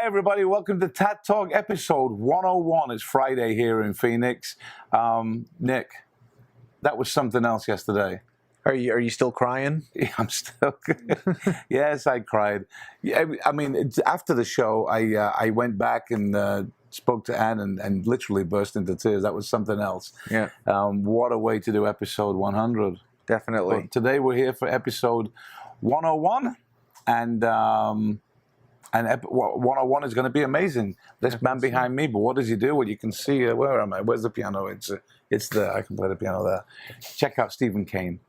everybody. Welcome to TADTalk episode 101. It's Friday here in Phoenix. Nick, that was something else yesterday. Are you still crying? Yeah, I'm still. Yes, I cried. Yeah, I mean, after the show, I went back and spoke to Anne and literally burst into tears. That was something else. Yeah. What a way to do episode 100. Definitely. But today we're here for episode 101, and 101 is going to be amazing. This man behind me, but what does he do? Well, you can see, where am I? Where's the piano? It's there. I can play the piano there. Check out Stephen Kane.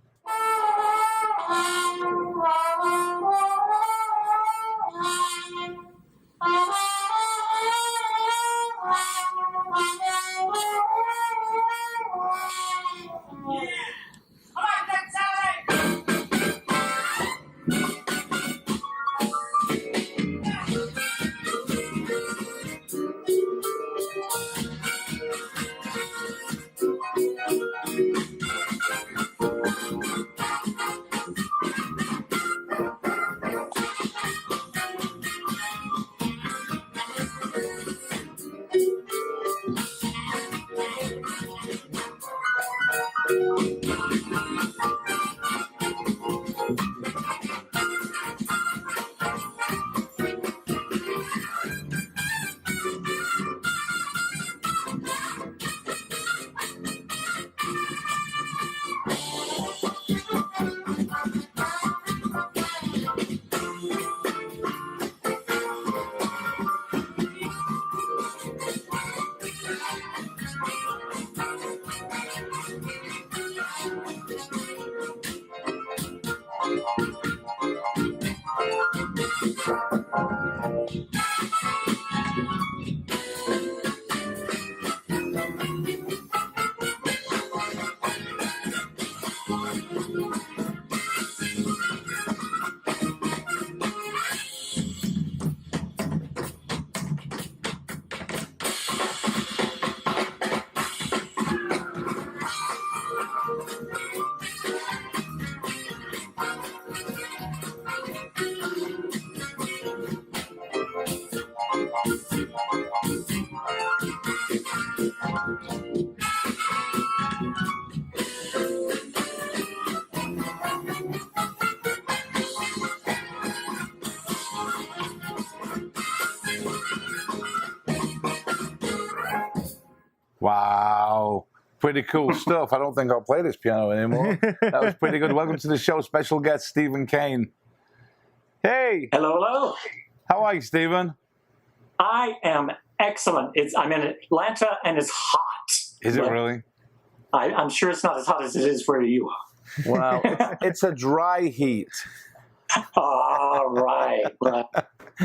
Wow. Pretty cool stuff. I don't think I'll play this piano anymore. That was pretty good. Welcome to the show. Special guest, Stephen Kane. Hey. Hello, hello. How are you, Stephen? I am excellent. I'm in Atlanta, and it's hot. Is it really? I'm sure it's not as hot as it is where you are. Well, it's a dry heat. All right.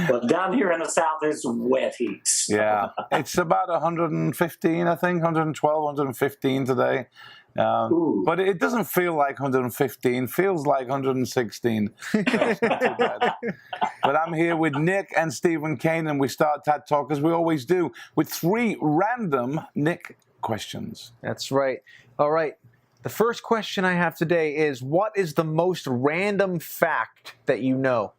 Well, down here in the South, it's wet heat. Yeah. It's about 115, I think, 112, 115 today. But it doesn't feel like 115. Feels like 116. So it's not too bad. But I'm here with Nick and Stephen Kane, and we start TAD Talk, as we always do, with 3 random Nick questions. That's right. All right. The first question I have today is, what is the most random fact that you know?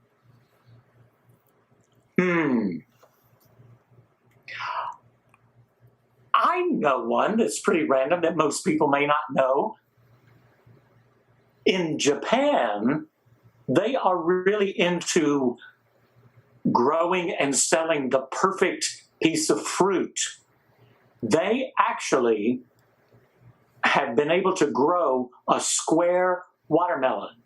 I know one that's pretty random that most people may not know. In Japan, they are really into growing and selling the perfect piece of fruit. They actually have been able to grow a square watermelon,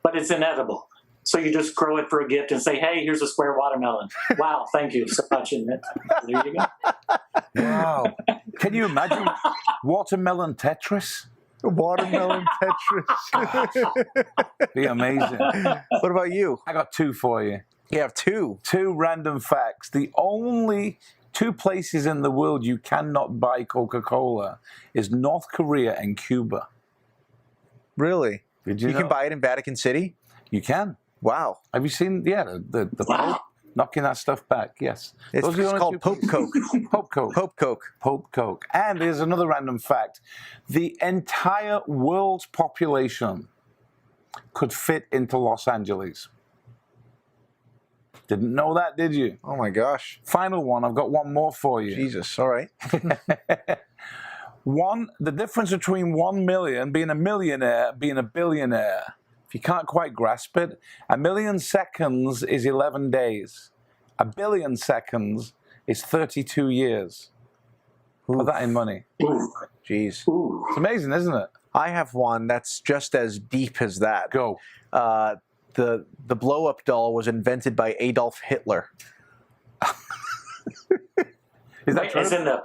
but it's inedible. So you just grow it for a gift and say, hey, here's a square watermelon. Wow, thank you so much. And there you go. Wow. Can you imagine watermelon Tetris? Watermelon Tetris. Be amazing. What about you? I got 2 for you. You have 2. 2 random facts. The only 2 places in the world you cannot buy Coca-Cola is North Korea and Cuba. Really? Did you know? Can buy it in Vatican City? You can. Wow. Have you seen, the Pope knocking that stuff back? Yes. It's called Pope Coke. Pope Coke. Pope Coke. Pope Coke. And here's another random fact. The entire world's population could fit into Los Angeles. Didn't know that, did you? Oh my gosh. Final one. I've got one more for you. Jesus. All right. The difference between 1 million, being a millionaire, being a billionaire. If you can't quite grasp it, 1 million seconds is 11 days. 1 billion seconds is 32 years. Put that in money. Jeez. It's amazing, isn't it? I have one that's just as deep as that. Go. The blow-up doll was invented by Adolf Hitler. Is that true? As in the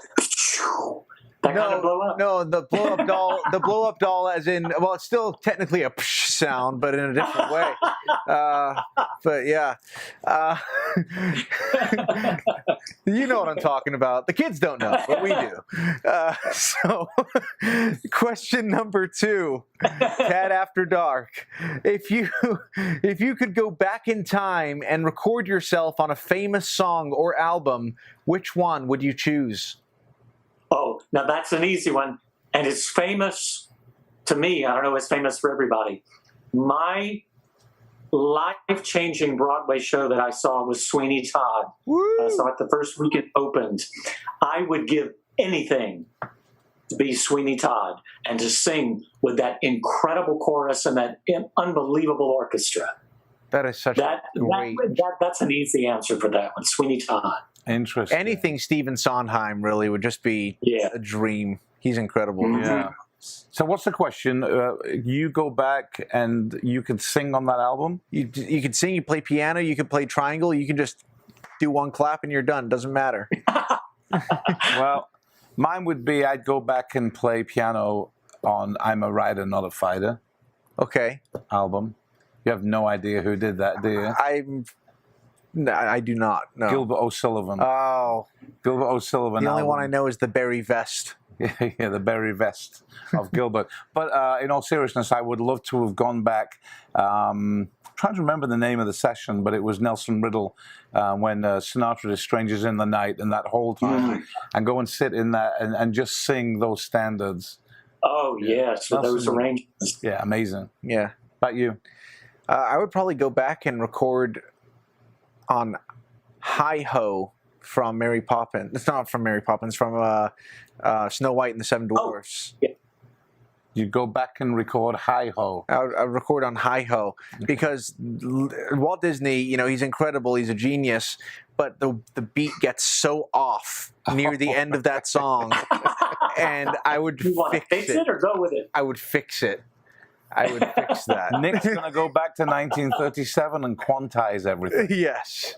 that kind of blow up? No, the blow-up doll. The blow-up doll, as in, well, it's still technically a psh sound, but in a different way. But yeah, you know what I'm talking about. The kids don't know, but we do. So, question number 2, Tad After Dark. If you could go back in time and record yourself on a famous song or album, which one would you choose? Oh, now that's an easy one, and it's famous to me. I don't know, it's famous for everybody. My life-changing Broadway show that I saw was Sweeney Todd. I saw it the first week it opened. I would give anything to be Sweeney Todd and to sing with that incredible chorus and that unbelievable orchestra. That is such a great... That's an easy answer for that one, Sweeney Todd. Interesting. Anything Stephen Sondheim really would just be a dream. He's incredible. Mm-hmm. Yeah. So what's the question? You go back and you can sing on that album? You can sing, you play piano, you can play triangle, you can just do one clap and you're done. Doesn't matter. Well, mine would be I'd go back and play piano on I'm a Rider, Not a Fighter Okay. album. You have no idea who did that, do you? I do not. No. Gilbert O'Sullivan. Oh. Gilbert O'Sullivan The only album. one I know is the Berry Vest. Yeah, the berry vest of Gilbert. But in all seriousness, I would love to have gone back. I'm trying to remember the name of the session, but it was Nelson Riddle when Sinatra did Strangers in the Night and that whole time. And go and sit in that and just sing those standards. Oh, yes, with those arrangements. Yeah, amazing. Yeah. About you? I would probably go back and record on Hi-Ho from Mary Poppins. It's not from Mary Poppins, from Snow White and the Seven Dwarfs. Yeah. You go back and record Hi-Ho. I record on Hi-Ho because Walt Disney, you know, he's incredible, he's a genius, but the beat gets so off near the end of that song, and I would You want to fix it or go with it? I would fix it. I would fix that. Nick's going to go back to 1937 and quantize everything. Yes.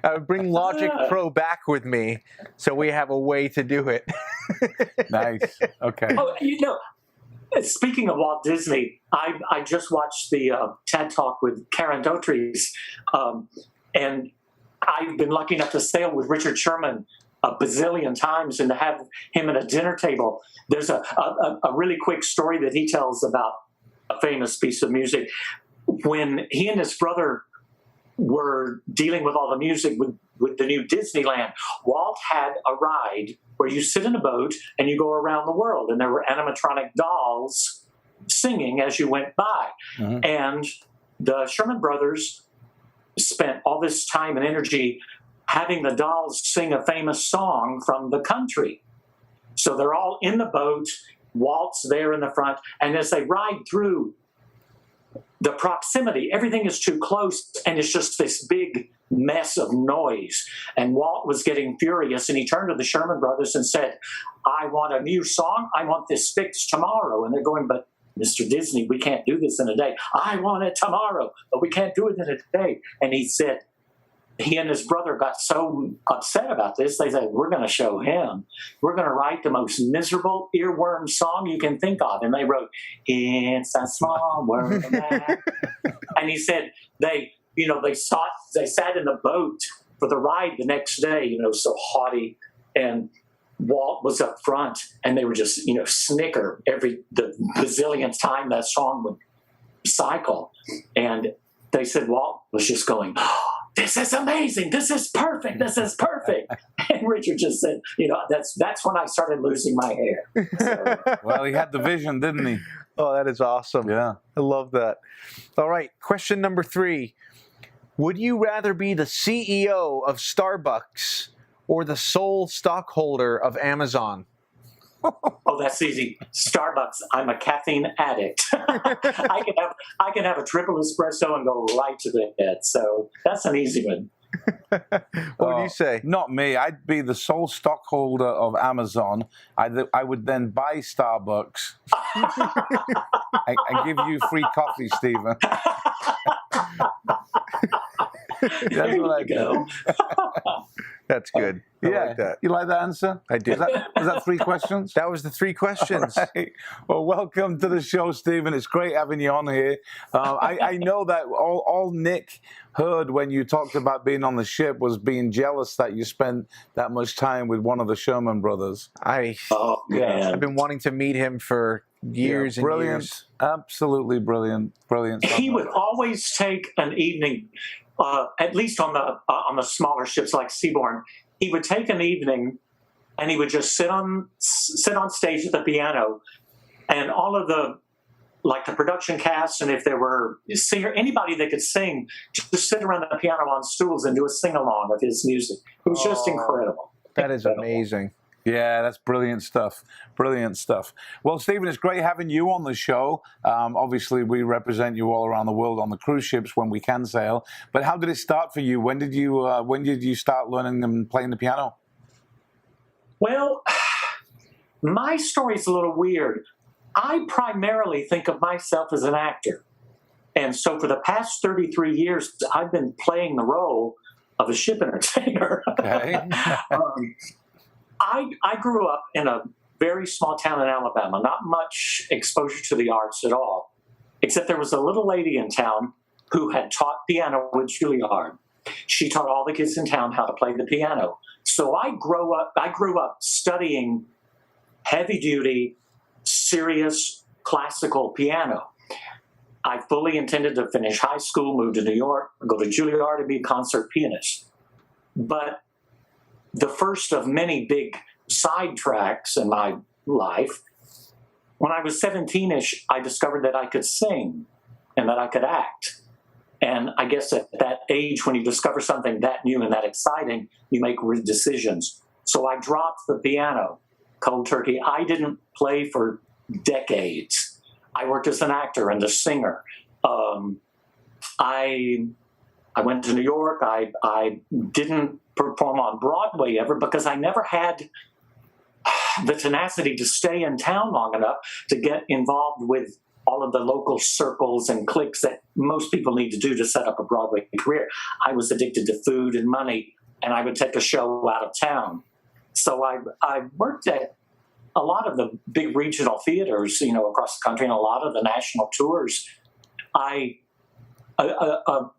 I would bring Logic Pro back with me so we have a way to do it. Nice. Okay. Oh, you know, speaking of Walt Disney, I just watched the TADTalk with Karen Daughtries, and I've been lucky enough to sail with Richard Sherman a bazillion times and to have him at a dinner table. There's a really quick story that he tells about a famous piece of music. When he and his brother were dealing with all the music with the new Disneyland, Walt had a ride where you sit in a boat and you go around the world, and there were animatronic dolls singing as you went by. Mm-hmm. And the Sherman brothers spent all this time and energy having the dolls sing a famous song from the country. So they're all in the boat, Walt's there in the front, and as they ride through the proximity, everything is too close, and it's just this big mess of noise. And Walt was getting furious, and he turned to the Sherman brothers and said, I want a new song. I want this fixed tomorrow. And they're going, but Mr. Disney, we can't do this in a day. I want it tomorrow, but we can't do it in a day. And he said, he and his brother got so upset about this, they said, we're going to show him. We're going to write the most miserable earworm song you can think of. And they wrote, It's a Small World. And he said they sat in the boat for the ride the next day, so haughty. And Walt was up front, and they were just, snicker the bazillionth time that song would cycle. And they said Walt was just going, this is amazing. This is perfect. This is perfect. And Richard just said, that's when I started losing my hair. So. Well, he had the vision, didn't he? Oh, that is awesome. Yeah. I love that. All right. Question number 3. Would you rather be the CEO of Starbucks or the sole stockholder of Amazon? Oh, that's easy. Starbucks. I'm a caffeine addict. I can have a triple espresso and go right to bed. So that's an easy one. What do you say? Not me. I'd be the sole stockholder of Amazon. I would then buy Starbucks and give you free coffee, Stephen. There you go. That's good. I like that. You like that answer? I did. Was that 3 questions? That was the 3 questions. Right. Well, welcome to the show, Stephen. It's great having you on here. I know that all Nick heard when you talked about being on the ship was being jealous that you spent that much time with one of the Sherman brothers. I've been wanting to meet him for years and years. Absolutely brilliant. He would always take an evening, at least on the smaller ships like Seabourn. He would take an evening and he would just sit on stage at the piano, and all of the production cast, and if there were anybody that could sing, just sit around the piano on stools and do a sing along of his music. It was just incredible. That is amazing. Yeah, that's brilliant stuff. Brilliant stuff. Well, Stephen, it's great having you on the show. Obviously, we represent you all around the world on the cruise ships when we can sail. But how did it start for you? When did you start learning and playing the piano? Well, my story's a little weird. I primarily think of myself as an actor. And so for the past 33 years, I've been playing the role of a ship entertainer. Okay. I grew up in a very small town in Alabama, not much exposure to the arts at all, except there was a little lady in town who had taught piano with Juilliard. She taught all the kids in town how to play the piano. So I grew up studying heavy-duty, serious classical piano. I fully intended to finish high school, move to New York, go to Juilliard and be a concert pianist. But the first of many big sidetracks in my life, when I was 17-ish, I discovered that I could sing and that I could act. And I guess at that age, when you discover something that new and that exciting, you make decisions. So I dropped the piano cold turkey. I didn't play for decades. I worked as an actor and a singer. I went to New York. I didn't perform on Broadway ever because I never had the tenacity to stay in town long enough to get involved with all of the local circles and cliques that most people need to do to set up a Broadway career. I was addicted to food and money, and I would take a show out of town. So I worked at a lot of the big regional theaters, across the country, and a lot of the national tours. A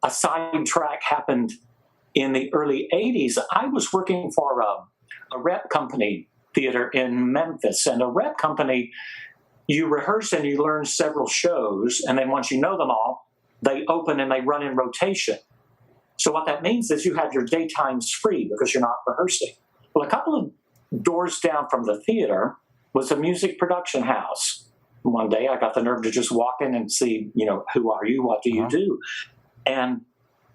sidetrack happened in the early 80s. I was working for a rep company theater in Memphis, and a rep company, you rehearse and you learn several shows, and then once you know them all, they open and they run in rotation. So what that means is you have your daytimes free because you're not rehearsing. Well, a couple of doors down from the theater was a music production house. One day I got the nerve to just walk in and see, who are you? What do you do? And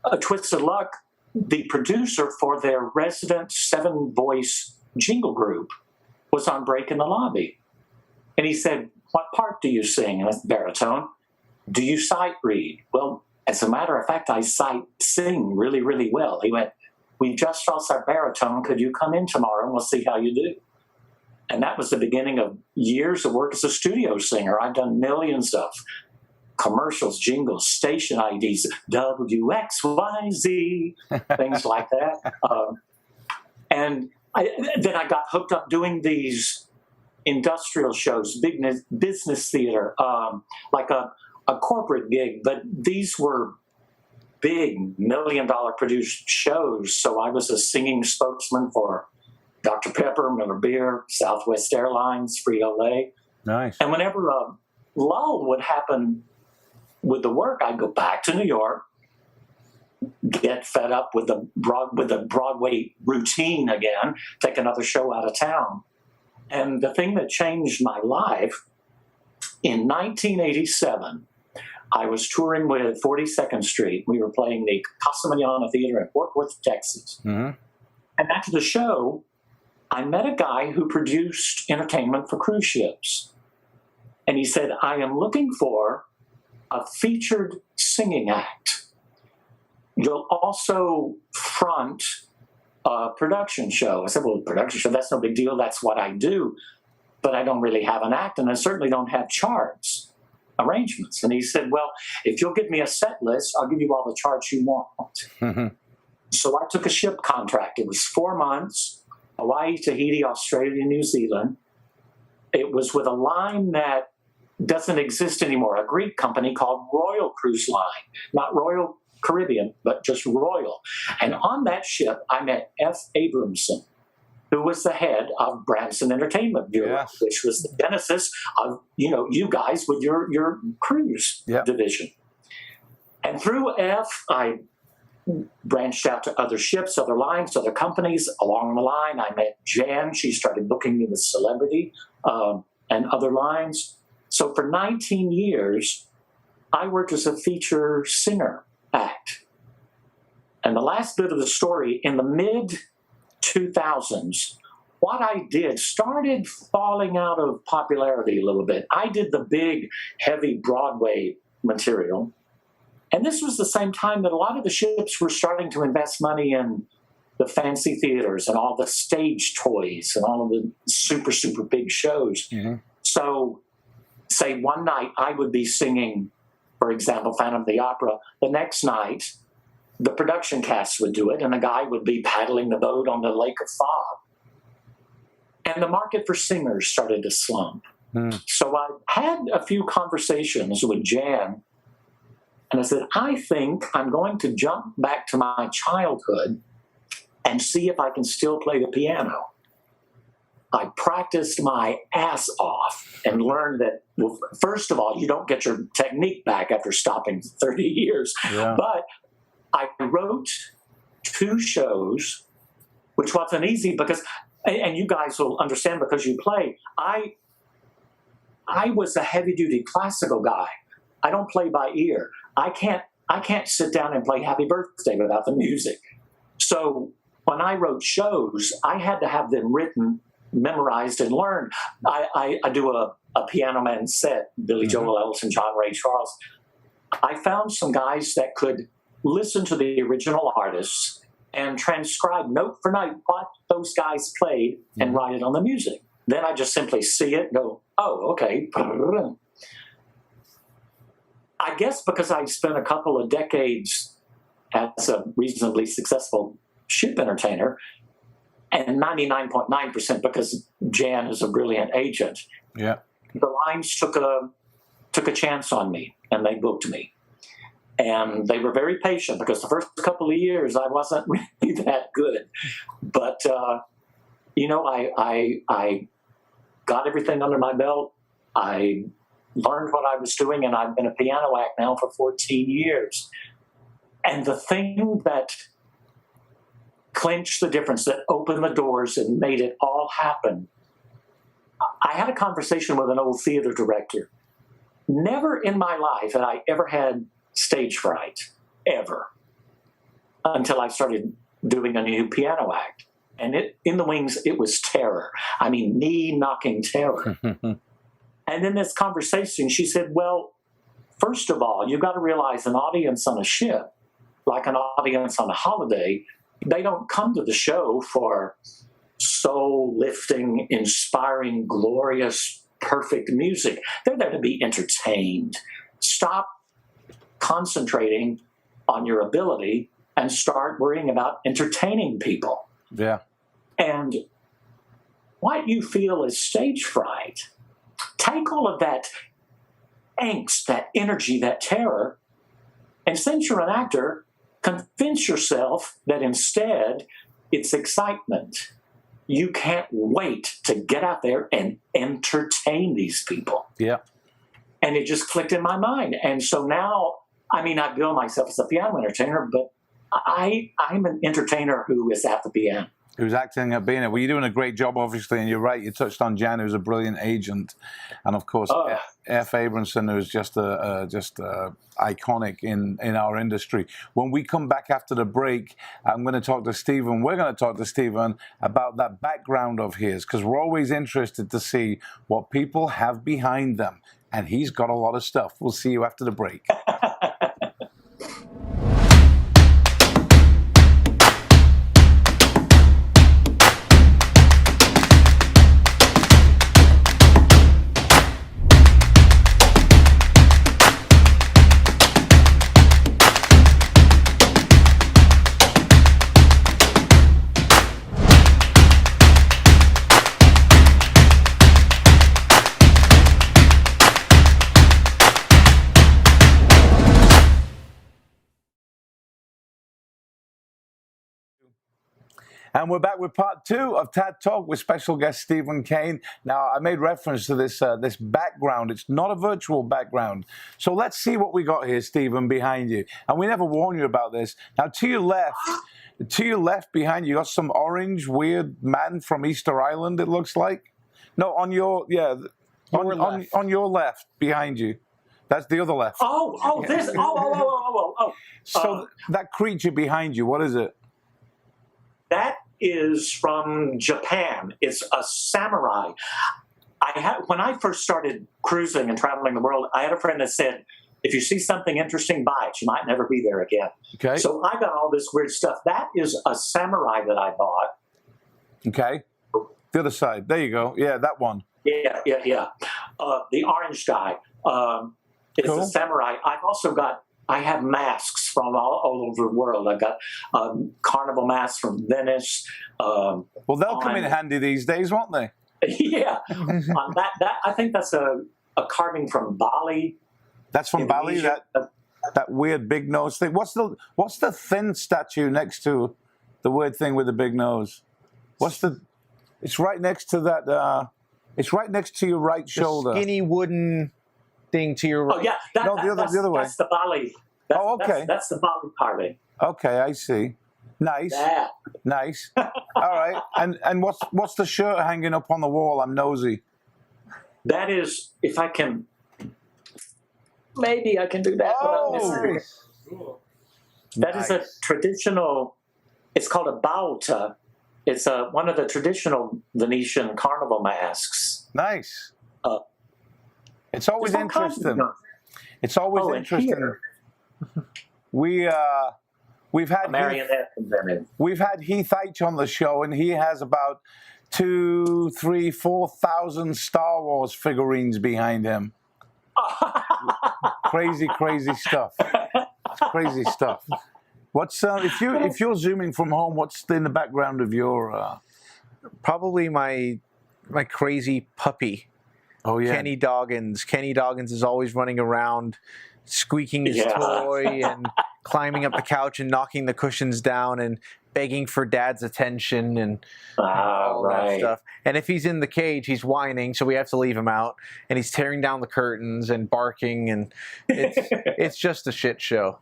a twist of luck, the producer for their resident 7-voice jingle group was on break in the lobby. And he said, "What part do you sing?" And I said, "Baritone." "Do you sight read?" "Well, as a matter of fact, I sing really, really well." He went, "We just lost our baritone. Could you come in tomorrow and we'll see how you do?" And that was the beginning of years of work as a studio singer. I've done millions of commercials, jingles, station IDs, WXYZ, things like that. And then I got hooked up doing these industrial shows, big business theater, like a corporate gig. But these were big $1 million produced shows. So I was a singing spokesman for Dr. Pepper, Miller Beer, Southwest Airlines, Frito-Lay. Nice. And whenever a lull would happen with the work, I'd go back to New York, get fed up with the Broadway routine again, take another show out of town. And the thing that changed my life, in 1987, I was touring with 42nd Street. We were playing the Casa Mañana Theater in Fort Worth, Texas. Mm-hmm. And after the show, I met a guy who produced entertainment for cruise ships. And he said, I am looking for a featured singing act. You'll also front a production show. I said, well, production show, that's no big deal. That's what I do. But I don't really have an act, and I certainly don't have charts, arrangements. And he said, well, if you'll give me a set list, I'll give you all the charts you want. Mm-hmm. So I took a ship contract. It was 4 months, Hawaii, Tahiti, Australia, New Zealand. It was with a line that doesn't exist anymore, a Greek company called Royal Cruise Line, not Royal Caribbean, but just Royal. And on that ship, I met F. Abramson, who was the head of Branson Entertainment Bureau, Yes. which was the genesis of, you guys with your cruise division. And through F, I branched out to other ships, other lines, other companies. Along the line, I met Jan. She started booking me with Celebrity and other lines. So for 19 years, I worked as a feature singer act. And the last bit of the story, in the mid-2000s, what I did started falling out of popularity a little bit. I did the big, heavy Broadway material. And this was the same time that a lot of the ships were starting to invest money in the fancy theaters and all the stage toys and all of the super, super big shows. Mm-hmm. So, say one night I would be singing, for example, Phantom of the Opera. The next night, the production cast would do it, and a guy would be paddling the boat on the Lake of Fog. And the market for singers started to slump. Mm. So I had a few conversations with Jan, and I said, I think I'm going to jump back to my childhood and see if I can still play the piano. I practiced my ass off and learned that, well, first of all, you don't get your technique back after stopping 30 years. Yeah. But I wrote 2 shows, which wasn't easy because, and you guys will understand because you play, I was a heavy-duty classical guy. I don't play by ear. I can't sit down and play Happy Birthday without the music. So when I wrote shows, I had to have them written, memorized, and learned. I do a Piano Man set, Billy Joel, Ellison, John Ray Charles. I found some guys that could listen to the original artists and transcribe note for note what those guys played and write it on the music. Then I just simply see it and go, oh, okay. I guess because I spent a couple of decades as a reasonably successful ship entertainer, and 99.9% because Jan is a brilliant agent. Yeah. The lines took a chance on me, and they booked me. And they were very patient because the first couple of years I wasn't really that good. But, I got everything under my belt. I learned what I was doing, and I've been a piano act now for 14 years. And the thing that clinched the difference, that opened the doors and made it all happen, I had a conversation with an old theater director. Never in my life had I ever had stage fright, ever, until I started doing a new piano act. And in the wings, it was terror. I mean, knee-knocking terror. And in this conversation, she said, well, first of all, you've got to realize an audience on a ship, like an audience on a holiday, they don't come to the show for soul-lifting, inspiring, glorious, perfect music. They're there to be entertained. Stop concentrating on your ability and start worrying about entertaining people. Yeah. And what you feel is stage fright. Take all of that angst, that energy, that terror, and since you're an actor, convince yourself that instead it's excitement. You can't wait to get out there and entertain these people. Yeah. And it just clicked in my mind. And so now, I mean, I bill myself as a piano entertainer, but I'm an entertainer who is at the piano. Who's acting at being it. Well, you're doing a great job, obviously, and you're right. You touched on Jan, who's a brilliant agent, and of course, F. Abramson, who's just iconic in our industry. When we come back after the break, I'm going to talk to Stephen. We're going to talk to Stephen about that background of his, because we're always interested to see what people have behind them, and he's got a lot of stuff. We'll see you after the break. And we're back with part 2 of TAD Talk with special guest Stephen Kane. Now, I made reference to this this background. It's not a virtual background. So let's see what we got here, Stephen, behind you. And we never warned you about this. Now, to your left behind you, got some orange, weird man from Easter Island, it looks like. No, on your, on your left behind you. That's the other left. So that creature behind you, what is it? That is from Japan. It's a samurai. When I first started cruising and traveling the world, I had a friend that said, if you see something interesting, buy it. You might never be there again. Okay. So I got all this weird stuff. That is a samurai that I bought. Okay. The other side. There you go. Yeah, that one. Yeah. The orange guy is a samurai. I have masks from all over the world. I've got carnival masks from Venice. Well, they'll come in handy these days, won't they? Yeah. That I think that's a carving from Bali. That's from Bali. That weird big nose thing. What's the thin statue next to the weird thing with the big nose? It's right next to that. It's right next to your right shoulder. Skinny wooden thing to your right. Oh, yeah. the other way. That's the Bali. Okay. That's the Bali carving. Okay, I see. Nice. Yeah. Nice. All right. And what's the shirt hanging up on the wall? I'm nosy. That is, if I can, maybe I can do that. Oh. That is a traditional, it's called a bauta. It's one of the traditional Venetian carnival masks. Nice. It's always interesting. It's always interesting. We've had Heath H on the show, and he has about 2,000, 3,000, 4,000 Star Wars figurines behind him. Crazy stuff. It's crazy stuff. What's if you're zooming from home? What's in the background of your? Probably my crazy puppy. Oh yeah, Kenny Doggins. Kenny Doggins is always running around, squeaking his toy and climbing up the couch and knocking the cushions down and begging for Dad's attention and all that stuff. And if he's in the cage, he's whining, so we have to leave him out. And he's tearing down the curtains and barking, and it's just a shit show.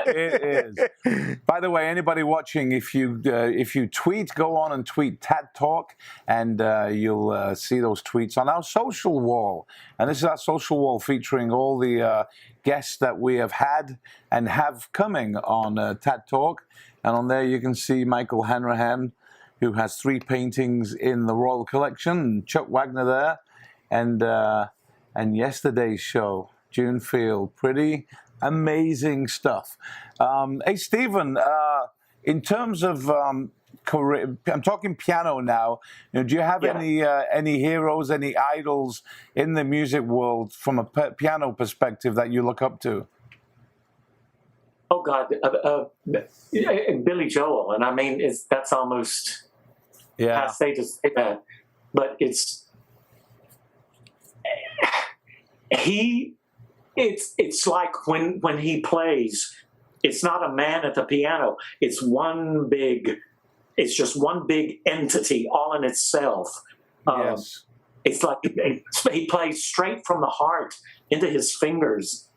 It is. By the way, anybody watching, if you tweet, go on and tweet TADTalk, and you'll see those tweets on our social wall. And this is our social wall featuring all the guests that we have had and have coming on TADTalk. And on there you can see Michael Hanrahan, who has 3 paintings in the Royal Collection, and Chuck Wagner there, and yesterday's show. June Field, pretty amazing stuff. Hey, Stephen, in terms of career, I'm talking piano now. Do you have any heroes, any idols in the music world from a piano perspective that you look up to? Oh God, Billy Joel, and I mean that's almost passe to say that, but it's like when he plays, it's not a man at the piano. It's just one big entity all in itself. Yes. It's like he plays straight from the heart into his fingers.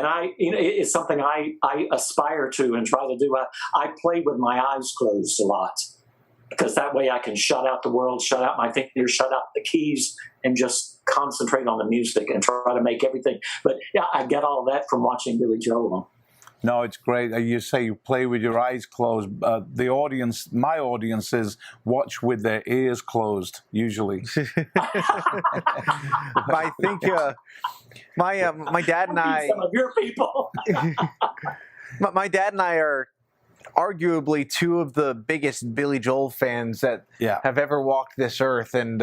And it's something I aspire to and try to do. I play with my eyes closed a lot, because that way I can shut out the world, shut out my fingers, shut out the keys, and just concentrate on the music and try to make everything. But yeah, I get all that from watching Billy Joel. No, it's great. You say you play with your eyes closed. The audience, my audiences, watch with their ears closed, usually. I think my dad and I... Some of your people. My dad and I are arguably two of the biggest Billy Joel fans that have ever walked this earth, and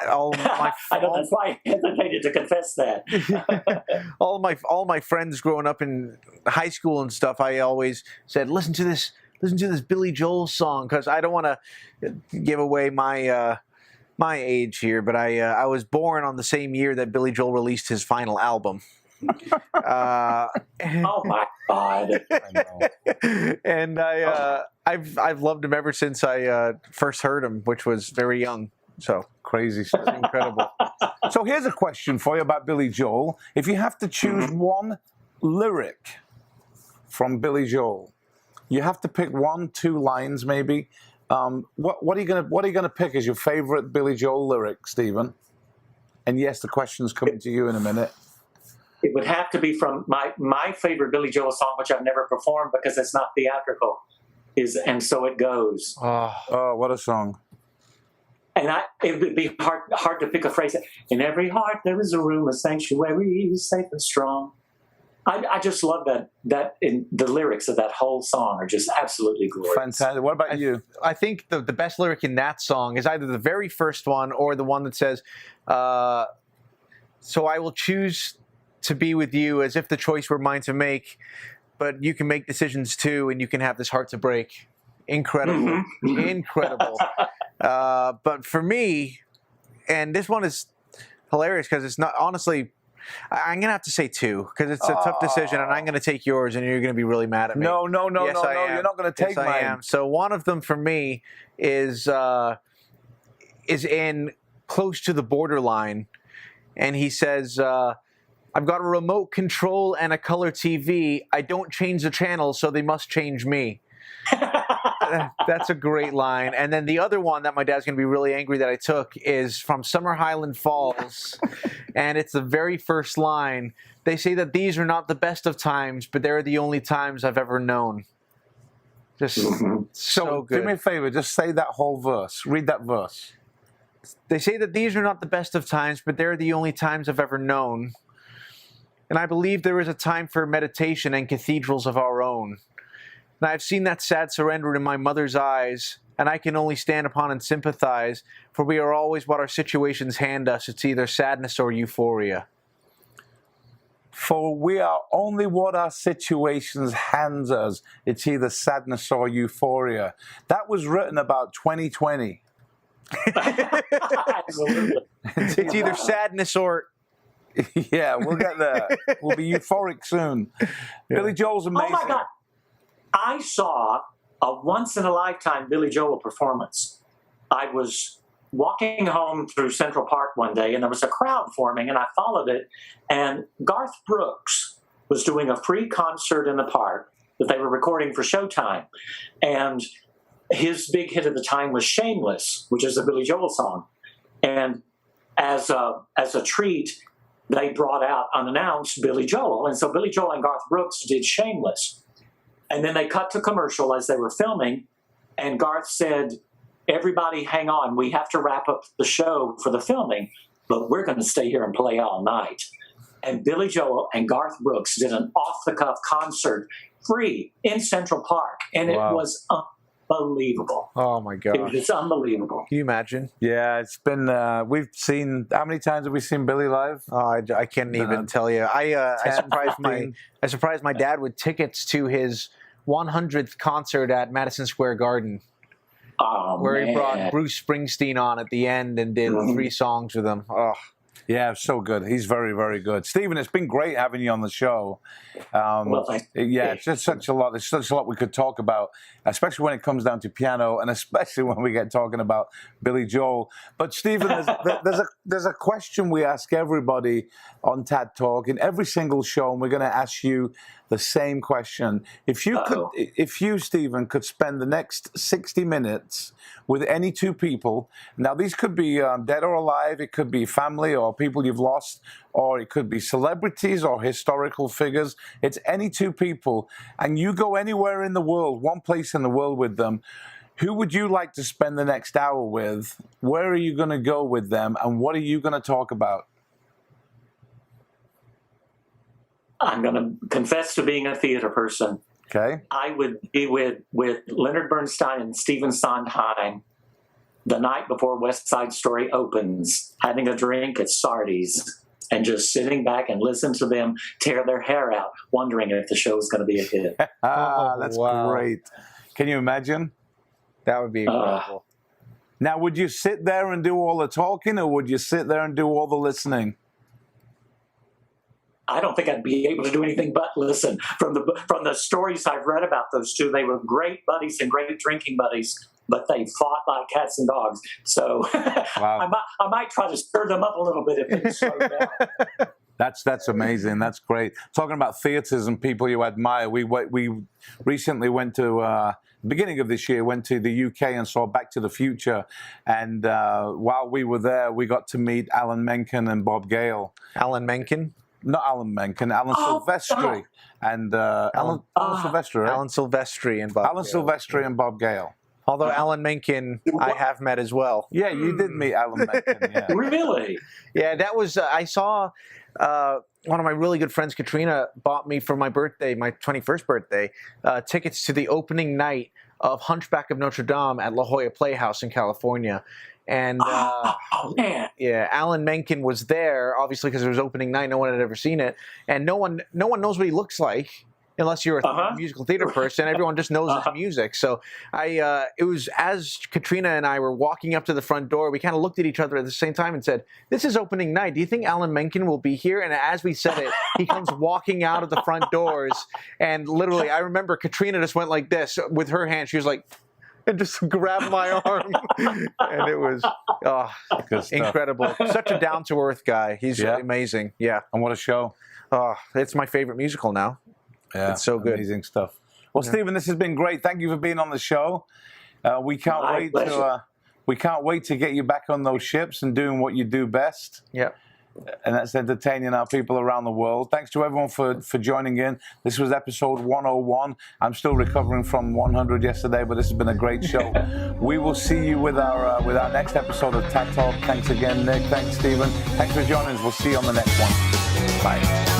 all my I know, that's why I hesitated to confess that. all my friends growing up in high school and stuff, I always said, listen to this Billy Joel song, because I don't want to give away my my age here, but I was born on the same year that Billy Joel released his final album. Oh my God! And I've loved him ever since I first heard him, which was very young. So crazy, incredible. So here's a question for you about Billy Joel. If you have to choose one lyric from Billy Joel, you have to pick 1-2 lines, maybe. What are you gonna pick as your favorite Billy Joel lyric, Stephen? And yes, the question's coming to you in a minute. It would have to be from my favorite Billy Joel song, which I've never performed because it's not theatrical, is "And So It Goes." Oh, what a song! And it would be hard to pick a phrase. In every heart there is a room, a sanctuary, safe and strong. I just love that in the lyrics of that whole song are just absolutely glorious. Fantastic. What about you? I think the best lyric in that song is either the very first one or the one that says, "So I will choose to be with you as if the choice were mine to make, but you can make decisions too, and you can have this heart to break." Incredible. Incredible. But for me, and this one is hilarious because it's not, honestly, I'm going to have to say 2 because it's a tough decision, and I'm going to take yours, and you're going to be really mad at me. No, Yes, I am. you're not going to take yes, mine. I am. So one of them for me is in Close to the Borderline, and he says, I've got a remote control and a color TV. I don't change the channel, so they must change me. That's a great line. And then the other one that my dad's going to be really angry that I took is from Summer Highland Falls. And it's the very first line. They say that these are not the best of times, but they're the only times I've ever known. Just so good. Do me a favor, just say that whole verse. Read that verse. They say that these are not the best of times, but they're the only times I've ever known. And I believe there is a time for meditation and cathedrals of our own. And I've seen that sad surrender in my mother's eyes, and I can only stand upon and sympathize, for we are always what our situations hand us. It's either sadness or euphoria. For we are only what our situations hands us. It's either sadness or euphoria. That was written about 2020. It's either sadness or... Yeah, we'll get there. We'll be euphoric soon. Yeah. Billy Joel's amazing. Oh my God. I saw a once-in-a-lifetime Billy Joel performance. I was walking home through Central Park one day, and there was a crowd forming, and I followed it, and Garth Brooks was doing a free concert in the park that they were recording for Showtime. And his big hit at the time was Shameless, which is a Billy Joel song. And as a treat, they brought out unannounced Billy Joel. And so Billy Joel and Garth Brooks did Shameless. And then they cut to commercial as they were filming, and Garth said, everybody hang on, we have to wrap up the show for the filming, but we're going to stay here and play all night. And Billy Joel and Garth Brooks did an off-the-cuff concert free in Central Park, and it was unbelievable. Oh, my God. It's unbelievable. Can you imagine? Yeah, it's been, we've seen, how many times have we seen Billy live? Oh, I can't even tell you. I surprised my dad with tickets to his 100th concert at Madison Square Garden, where he brought Bruce Springsteen on at the end and did 3 songs with him. Oh, Yeah, so good. He's very, very good. Stephen, it's been great having you on the show. It's just such a lot. There's such a lot we could talk about, especially when it comes down to piano, and especially when we get talking about Billy Joel. But Stephen, there's a question we ask everybody on TADTalk in every single show, and we're going to ask you the same question. If you, Stephen, could spend the next 60 minutes with any two people, now these could be dead or alive, it could be family or people you've lost, or it could be celebrities or historical figures. It's any two people, and you go anywhere in the world, one place in the world with them. Who would you like to spend the next hour with? Where are you going to go with them, and what are you going to talk about? I'm going to confess to being a theater person. Okay. I would be with Leonard Bernstein and Stephen Sondheim the night before West Side Story opens, having a drink at Sardi's and just sitting back and listen to them tear their hair out, wondering if the show is going to be a hit. That's great. Can you imagine? That would be incredible. Now, would you sit there and do all the talking, or would you sit there and do all the listening? I don't think I'd be able to do anything but listen. From the stories I've read about those two, they were great buddies and great drinking buddies, but they fought like cats and dogs. So wow. I might try to stir them up a little bit if they slow down. That's amazing. That's great. Talking about theaters and people you admire, we recently went to beginning of this year, went to the UK and saw Back to the Future, and while we were there, we got to meet Alan Menken and Bob Gale. Alan Menken? Not Alan Menken, Alan Silvestri, and Alan Silvestri, right? Alan Silvestri and Bob. Alan Gale. Silvestri and Bob Gale. Although Alan Menken, I have met as well. Yeah, you did meet Alan Menken. Yeah. Really? Yeah, that was. I saw one of my really good friends, Katrina, bought me for my birthday, my 21st birthday, tickets to the opening night of Hunchback of Notre Dame at La Jolla Playhouse in California. And man. Yeah, Alan Menken was there, obviously because it was opening night. No one had ever seen it, and no one knows what he looks like unless you're a musical theater person. Everyone just knows his music. So it was as Katrina and I were walking up to the front door, we kind of looked at each other at the same time and said, "This is opening night. Do you think Alan Menken will be here?" And as we said it, he comes walking out of the front doors, and literally, I remember Katrina just went like this with her hand. She was like, and just grabbed my arm, and it was incredible. Such a down-to-earth guy. He's amazing. Yeah. And what a show. It's my favorite musical now. Yeah, it's so good. Amazing stuff. Well, Stephen, this has been great. Thank you for being on the show. We can't wait to get you back on those ships and doing what you do best. Yeah. And that's entertaining our people around the world. Thanks to everyone for joining in. This was episode 101. I'm still recovering from 100 yesterday, but this has been a great show. We will see you with our next episode of TADTalk. Thanks again, Nick. Thanks, Stephen. Thanks for joining us. We'll see you on the next one. Bye.